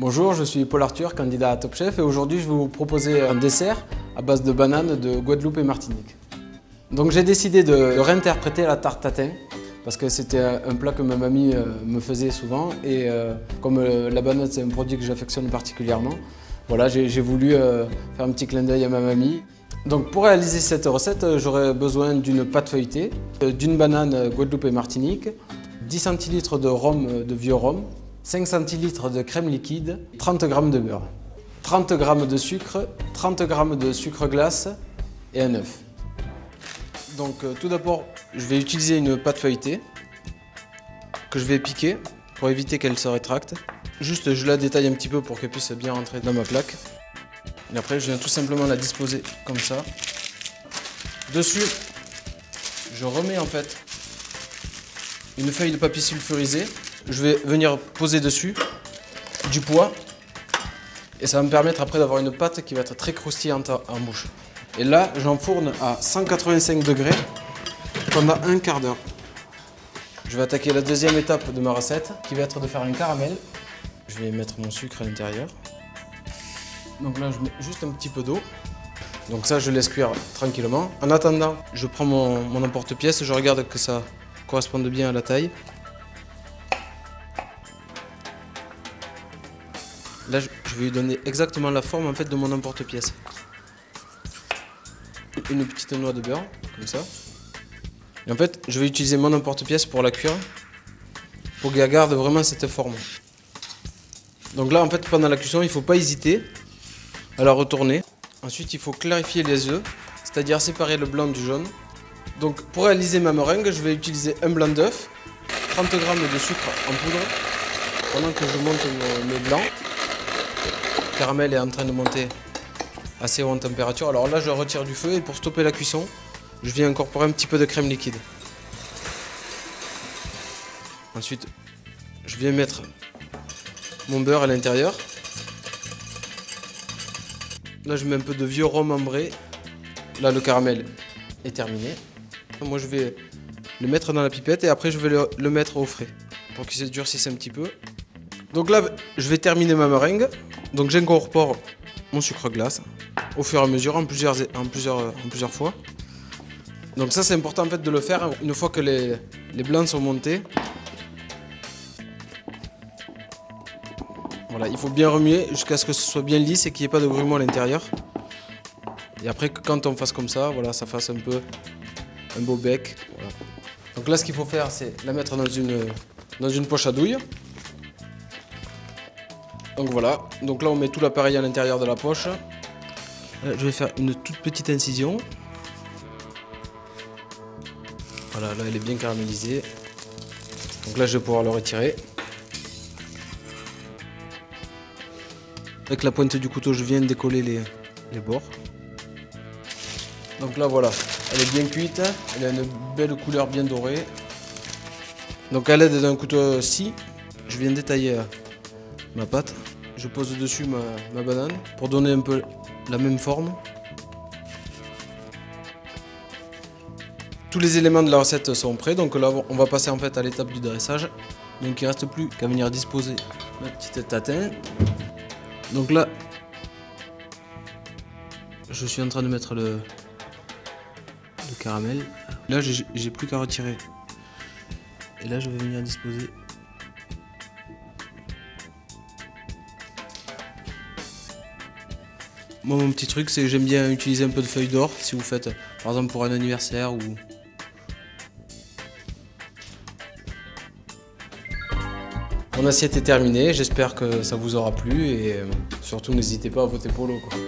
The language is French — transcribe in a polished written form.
Bonjour, je suis Paul Arthur, candidat à Top Chef et aujourd'hui je vais vous proposer un dessert à base de bananes de Guadeloupe et Martinique. Donc j'ai décidé de réinterpréter la tarte tatin parce que c'était un plat que ma mamie me faisait souvent et comme la banane c'est un produit que j'affectionne particulièrement, voilà, j'ai voulu faire un petit clin d'œil à ma mamie. Donc pour réaliser cette recette, j'aurai besoin d'une pâte feuilletée, d'une banane Guadeloupe et Martinique, 10 centilitres de rhum de vieux rhum, 5 centilitres de crème liquide, 30 g de beurre, 30 g de sucre, 30 g de sucre glace et un œuf. Donc tout d'abord, je vais utiliser une pâte feuilletée que je vais piquer pour éviter qu'elle se rétracte. Juste, je la détaille un petit peu pour qu'elle puisse bien rentrer dans ma plaque. Et après, je viens tout simplement la disposer comme ça. Dessus, je remets en fait une feuille de papier sulfurisé. Je vais venir poser dessus du pois et ça va me permettre après d'avoir une pâte qui va être très croustillante en bouche. Et là, j'enfourne à 185 degrés pendant un quart d'heure. Je vais attaquer la deuxième étape de ma recette qui va être de faire un caramel. Je vais mettre mon sucre à l'intérieur. Donc là, je mets juste un petit peu d'eau. Donc ça, je laisse cuire tranquillement. En attendant, je prends mon emporte-pièce, je regarde que ça corresponde bien à la taille. Là, je vais lui donner exactement la forme en fait de mon emporte-pièce. Une petite noix de beurre, comme ça. Et en fait, je vais utiliser mon emporte-pièce pour la cuire, pour qu'elle garde vraiment cette forme. Donc là, en fait, pendant la cuisson, il ne faut pas hésiter à la retourner. Ensuite, il faut clarifier les œufs, c'est-à-dire séparer le blanc du jaune. Donc, pour réaliser ma meringue, je vais utiliser un blanc d'œuf, 30 g de sucre en poudre, pendant que je monte mes blancs. Le caramel est en train de monter assez haute température. Alors là, je retire du feu et pour stopper la cuisson, je viens incorporer un petit peu de crème liquide. Ensuite, je viens mettre mon beurre à l'intérieur. Là, je mets un peu de vieux rhum ambré. Là, le caramel est terminé. Moi, je vais le mettre dans la pipette et après, je vais le mettre au frais pour qu'il se durcisse un petit peu. Donc là, je vais terminer ma meringue. Donc j'incorpore mon sucre glace au fur et à mesure, en plusieurs fois. Donc ça, c'est important en fait de le faire une fois que les blancs sont montés. Voilà, il faut bien remuer jusqu'à ce que ce soit bien lisse et qu'il n'y ait pas de grumeaux à l'intérieur. Et après, quand on fasse comme ça, voilà, ça fasse un peu un beau bec. Voilà. Donc là, ce qu'il faut faire, c'est la mettre dans une poche à douille. Donc voilà, donc là on met tout l'appareil à l'intérieur de la poche. Là, je vais faire une toute petite incision. Voilà, là elle est bien caramélisée. Donc là je vais pouvoir le retirer. Avec la pointe du couteau, je viens de décoller les bords. Donc là voilà, elle est bien cuite, elle a une belle couleur bien dorée. Donc à l'aide d'un couteau scie, je viens détailler ma pâte. Je pose dessus ma banane pour donner un peu la même forme. Tous les éléments de la recette sont prêts, donc là on va passer en fait à l'étape du dressage. Donc il ne reste plus qu'à venir disposer ma petite tatin. Donc là, je suis en train de mettre le caramel. Là j'ai plus qu'à retirer. Et là je vais venir disposer. Moi, mon petit truc, c'est que j'aime bien utiliser un peu de feuilles d'or si vous faites, par exemple, pour un anniversaire ou... Mon assiette est terminée, j'espère que ça vous aura plu et surtout n'hésitez pas à voter Polo, quoi.